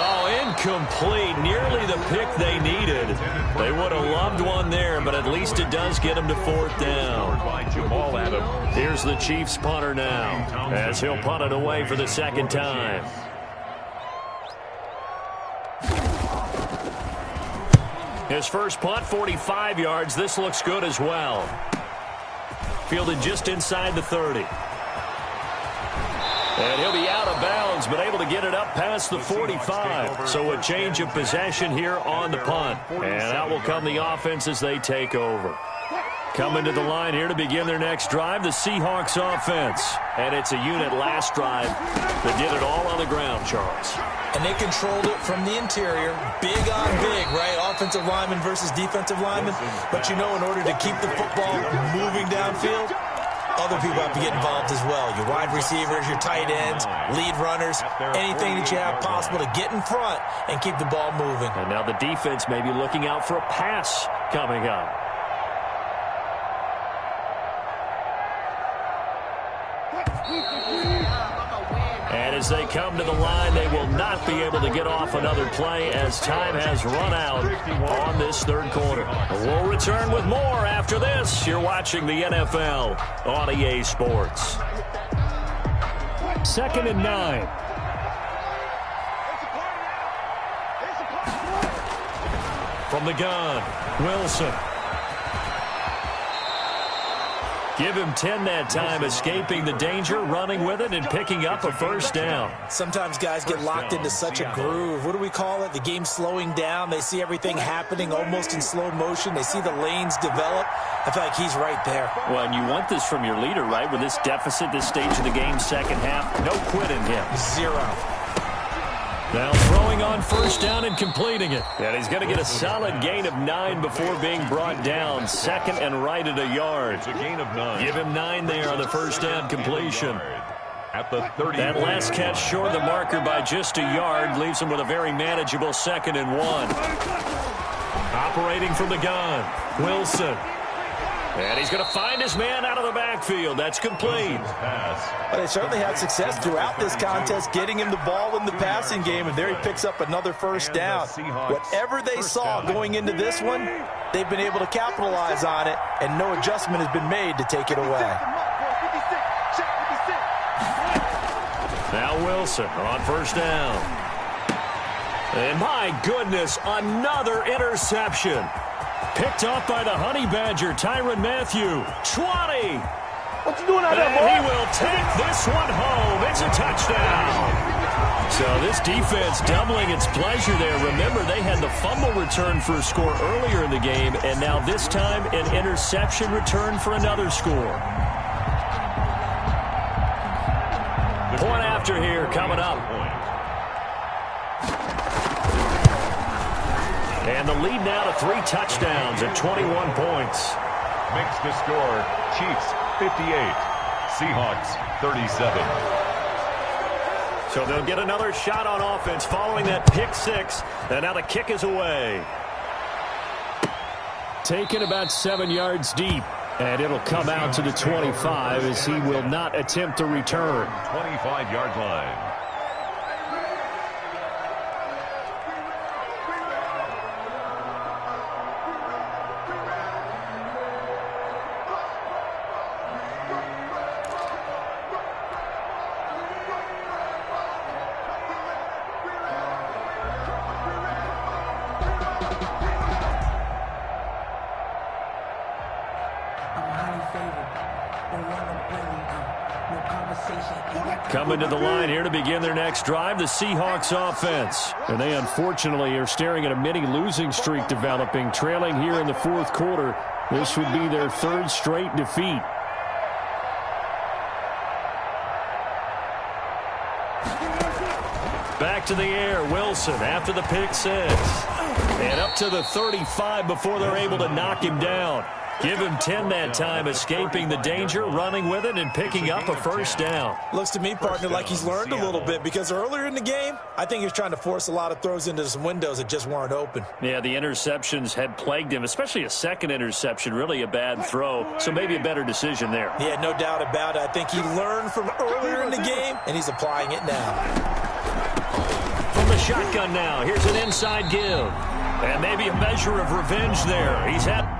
Oh, incomplete. Nearly the pick they needed. They would have loved one there, but at least it does get them to 4th down.
By Jamal Adams.
Here's the Chiefs punter now, as he'll punt it away for the 2nd time. His first punt, 45 yards. This looks good as well. Fielded just inside the 30. And he'll be out of bounds, but able to get it up past the 45. So a change of possession here on the punt. And out will come the offense as they take over. Coming to the line here to begin their next drive, the Seahawks offense. And it's a unit last drive that did it all on the ground, Charles.
And they controlled it from the interior. Big on big, right? Offensive lineman versus defensive lineman. But you know, in order to keep the football moving downfield, other people have to get involved as well. Your wide receivers, your tight ends, lead runners, anything that you have possible to get in front and keep the ball moving.
And now the defense may be looking out for a pass coming up. And as they come to the line, they will not be able to get off another play as time has run out on this third quarter. We'll return with more after this. You're watching the NFL on EA Sports. 2nd and 9. From the gun, Wilson. Give him 10 that time, escaping the danger, running with it, and picking up a 1st down.
Sometimes guys get locked into such a groove. What do we call it? The game slowing down. They see everything happening almost in slow motion. They see the lanes develop. I feel like he's right there.
Well, and you want this from your leader, right? With this deficit, this stage of the game, 2nd half, no quit in him.
0.
Now throwing on 1st down and completing it. And he's going to get a solid gain of 9 before being brought down. 2nd and right at a yard.
It's a gain of 9.
Give him 9 there on the 1st down completion.
At the 30.
That last catch short of the marker by just a yard leaves him with a very manageable 2nd and 1. Operating from the gun, Wilson. And he's going to find his man out of the backfield. That's complete.
But they certainly had success throughout this contest, getting him the ball in the passing game, and there he picks up another 1st down. Whatever they saw going into this one, they've been able to capitalize on it, and no adjustment has been made to take it away.
Now Wilson on 1st down. And my goodness, another interception. Picked off by the Honey Badger, Tyrann Mathieu. 20.
What you doing out there, boy?
And he will take this one home. It's a touchdown. So this defense doubling its pleasure there. Remember, they had the fumble return for a score earlier in the game, and now this time an interception return for another score. Point after here coming up. And the lead now to 3 touchdowns at 21 points.
Makes the score Chiefs 58, Seahawks 37.
So they'll get another shot on offense following that pick 6. And now the kick is away. Taken about 7 yards deep. And it'll come out to the 25 as he will not attempt to return.
25-yard line.
Coming to the line here to begin their next drive, the Seahawks offense. And they unfortunately are staring at a mini losing streak developing, trailing here in the fourth quarter. This would be their third straight defeat. Back to the air, Wilson after the pick six. And up to the 35 before they're able to knock him down. Give him 10 that time, escaping the danger, running with it, and picking up a first down.
Looks to me, partner, like he's learned a little bit, because earlier in the game, I think he was trying to force a lot of throws into some windows that just weren't open.
Yeah, the interceptions had plagued him, especially a second interception, really a bad throw, so maybe a better decision there.
Yeah, no doubt about it. I think he learned from earlier in the game, and he's applying it now.
From the shotgun now, here's an inside give. And maybe a measure of revenge there. He's had...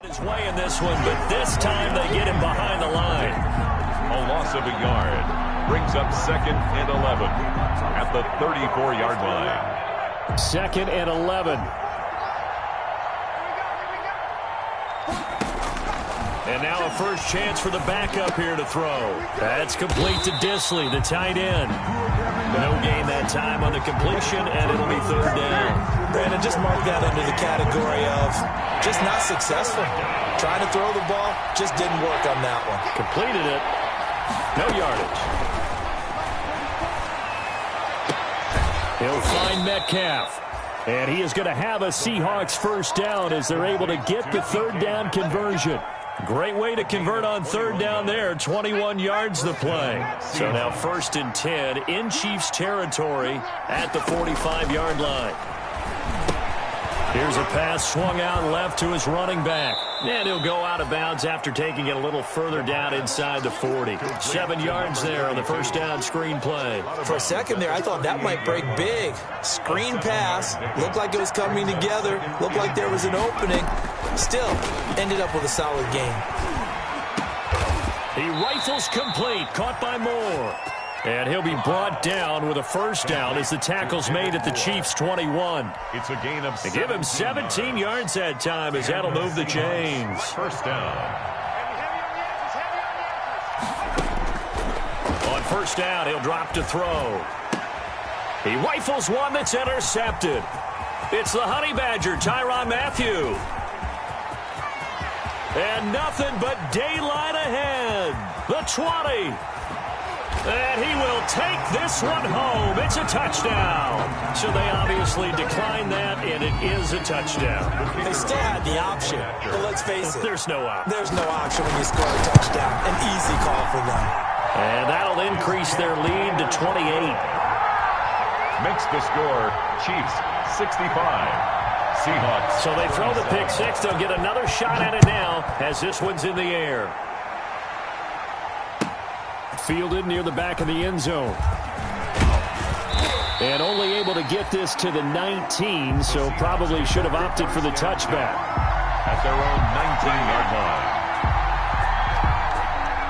his way in this one, but this time they get him behind the line.
A loss of a yard brings up 2nd and 11 at the 34-yard line.
2nd and 11. And now a first chance for the backup here to throw. That's complete to Disley, the tight end. No gain that time on the completion, and it'll be third down.
Brandon, just mark that under the category of just not successful. Trying to throw the ball, just didn't work on that one.
Completed it. No yardage. He'll find Metcalf. And he is going to have a Seahawks first down as they're able to get the third down conversion. Great way to convert on third down there. 21 yards the play. So now 1st and 10 in Chiefs territory at the 45-yard line. Here's a pass swung out left to his running back. And he'll go out of bounds after taking it a little further down inside the 40. 7 yards there on the first down screen play.
For a second there, I thought that might break big. Screen pass. Looked like it was coming together. Looked like there was an opening. Still, ended up with a solid game.
He rifles complete. Caught by Moore. And he'll be brought down with a first down as the tackle's made at the Chiefs' 21.
It's a gain of 17.
They give him 17 yards that time as that'll move the chains.
First down.
On first down, he'll drop to throw. He rifles one that's intercepted. It's the Honey Badger, Tyrann Mathieu. And nothing but daylight ahead. The 20. And he will take this one home. It's a touchdown. So they obviously declined that, and it is a touchdown.
They still had the option, but let's face it.
There's no option.
There's no option when you score a touchdown. An easy call for them.
And that'll increase their lead to 28.
Makes the score Chiefs 65. Seahawks.
So they throw the pick six. They'll get another shot at it now as this one's in the air. Fielded near the back of the end zone. And only able to get this to the 19, so probably should have opted for the touchback.
At their own 19-yard line.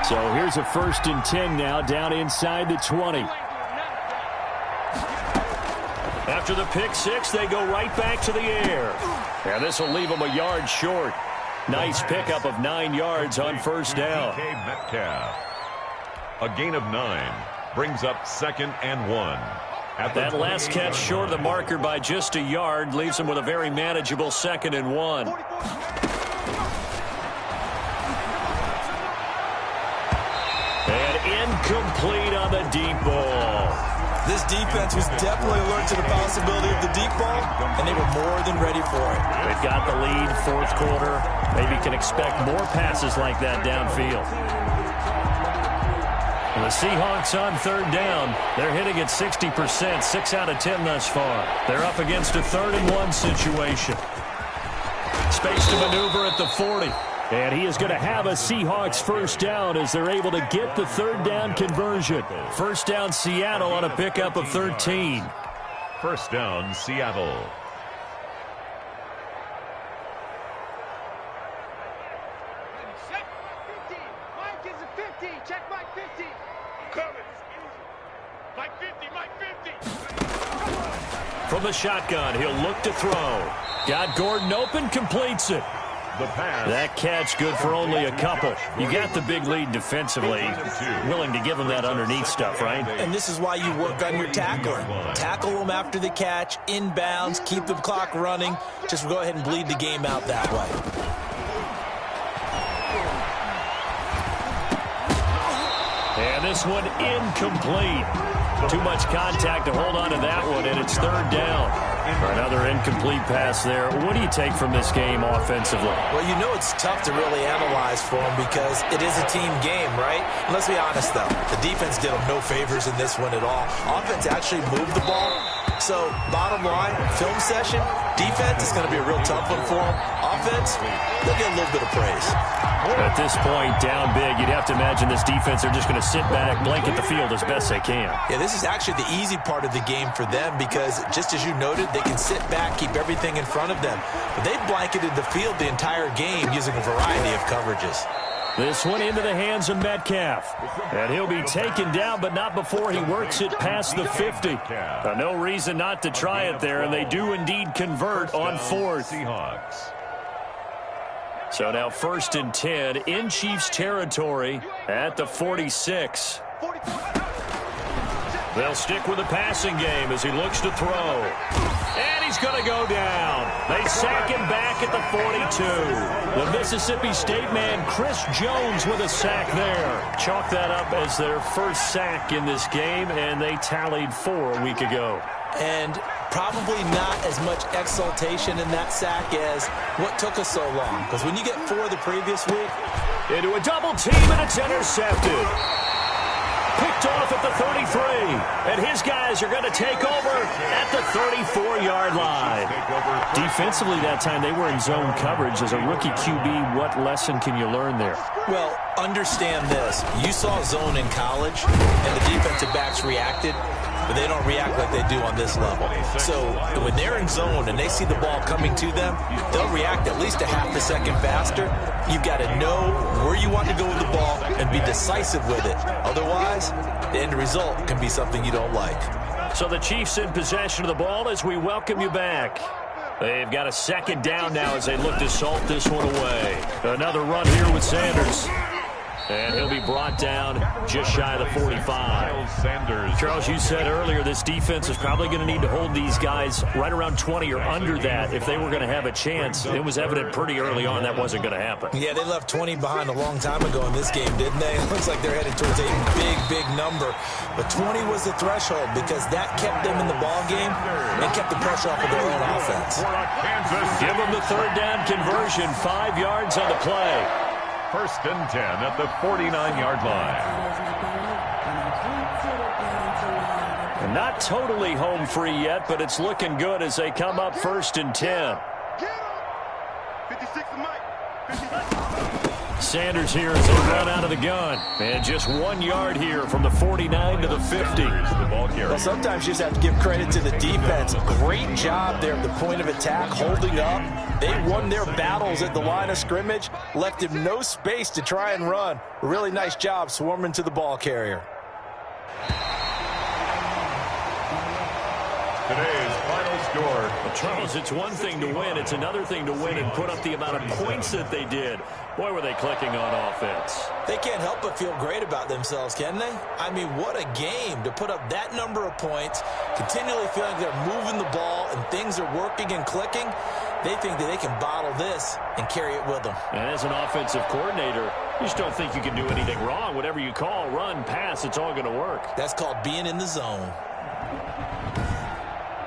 So here's a 1st and 10 now, down inside the 20. After the pick six, they go right back to the air. And this will leave them a yard short. Nice pickup of 9 yards on first down.
DK Metcalf. A gain of 9 brings up 2nd and 1.
That last catch short of the marker by just a yard leaves him with a very manageable 2nd and 1. And incomplete on the deep ball.
This defense was definitely alert to the possibility of the deep ball, and they were more than ready for it.
They've got the lead, fourth quarter. Maybe can expect more passes like that downfield. The Seahawks on third down. They're hitting at 60%, 6 out of 10 thus far. They're up against a 3rd-and-1 situation. Space to maneuver at the 40. And he is going to have a Seahawks first down as they're able to get the 3rd down conversion. First down Seattle on a pickup of 13.
First down Seattle.
Mike is a 50. Check Mike 50. Mike 50. Mike 50.
From the shotgun, he'll look to throw. Got Gordon open, completes it.
The pass.
That catch good for only a couple. You got the big lead defensively. Willing to give them that underneath stuff, right?
And this is why you work on your tackling. Tackle them after the catch, inbounds, keep the clock running. Just go ahead and bleed the game out that way.
And this one incomplete. Too much contact to hold on to that one, and it's 3rd down. Another incomplete pass there. What do you take from this game offensively?
Well, you know it's tough to really analyze for them because it is a team game, right? And let's be honest, though. The defense did them no favors in this one at all. Offense actually moved the ball. So, bottom line, film session, defense is going to be a real tough one for them. Offense, they'll get a little bit of praise.
At this point, down big, you'd have to imagine this defense are just going to sit back, blanket the field as best they can.
Yeah, this is actually the easy part of the game for them because, just as you noted, they can sit back, keep everything in front of them. But they've blanketed the field the entire game using a variety of coverages.
This one into the hands of Metcalf. And he'll be taken down, but not before he works it past the 50. No reason not to try it there, and they do indeed convert on 4th.
Seahawks.
So now 1st and 10 in Chiefs territory at the 46. They'll stick with the passing game as he looks to throw. And he's going to go down. They sack him back at the 42. The Mississippi State man, Chris Jones, with a sack there. Chalk that up as their first sack in this game, and they tallied 4 a week ago.
And probably not as much exultation in that sack as what took us so long. Because when you get 4 the previous week.
Into a double team, and it's intercepted. Picked off at the 33. And his guys are going to take over at the 34-yard line. Defensively that time, they were in zone coverage. As a rookie QB, what lesson can you learn there?
Well, understand this. You saw zone in college, and the defensive backs reacted. But they don't react like they do on this level. So when they're in zone and they see the ball coming to them, they'll react at least a half a second faster. You've got to know where you want to go with the ball and be decisive with it. Otherwise, the end result can be something you don't like.
So the Chiefs in possession of the ball as we welcome you back. They've got a 2nd down now as they look to salt this one away. Another run here with Sanders. And he'll be brought down just shy of the 45.
Sanders.
Charles, you said earlier this defense is probably going to need to hold these guys right around 20 or under that if they were going to have a chance. It was evident pretty early on that wasn't going to happen.
Yeah, they left 20 behind a long time ago in this game, didn't they? It looks like they're headed towards a big, big number. But 20 was the threshold because that kept them in the ball game and kept the pressure off of their own offense.
Give them the 3rd down conversion, 5 yards on the play.
1st and 10 at the 49-yard line.
And not totally home free yet, but it's looking good as they come up 1st and 10.
56 to Mike. 56.
Sanders here as they run out of the gun. And just 1 yard here from the 49 to the 50.
Well, sometimes you just have to give credit to the defense. Great job there at the point of attack, holding up. They won their battles at the line of scrimmage, left him no space to try and run. A really nice job swarming to the ball carrier.
Today's final score.
Well, Charles, it's one thing to win. It's another thing to win and put up the amount of points that they did. Boy, were they clicking on offense.
They can't help but feel great about themselves, can they? I mean, what a game to put up that number of points, continually feeling they're moving the ball and things are working and clicking. They think that they can bottle this and carry it with them.
And as an offensive coordinator, you just don't think you can do anything wrong. Whatever you call, run, pass, it's all going to work.
That's called being in the zone.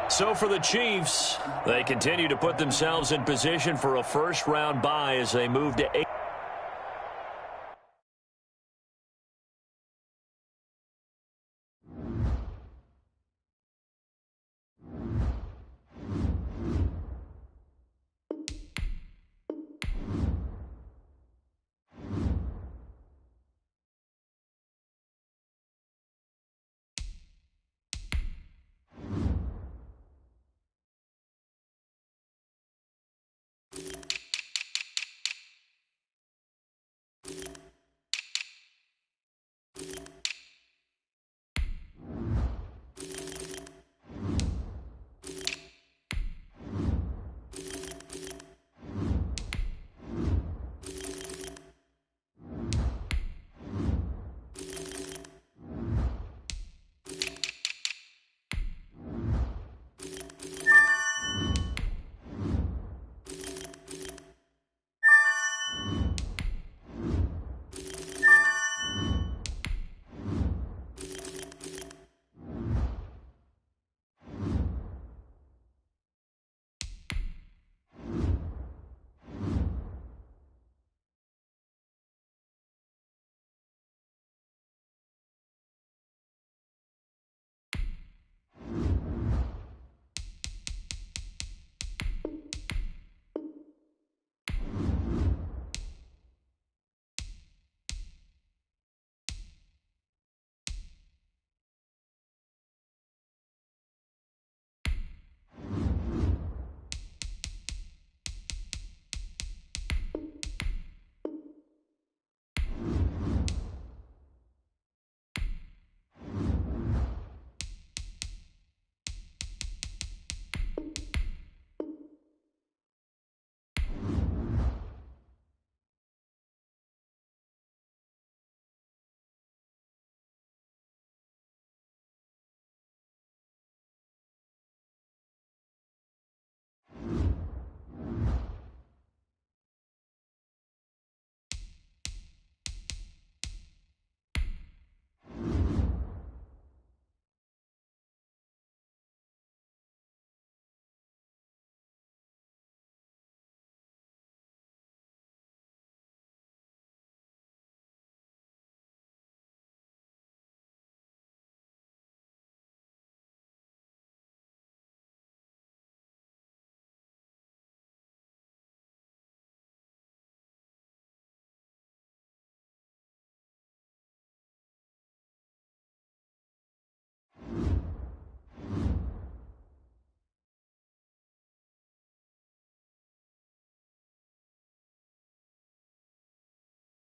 So for the Chiefs, they continue to put themselves in position for a first-round bye as they move to 8.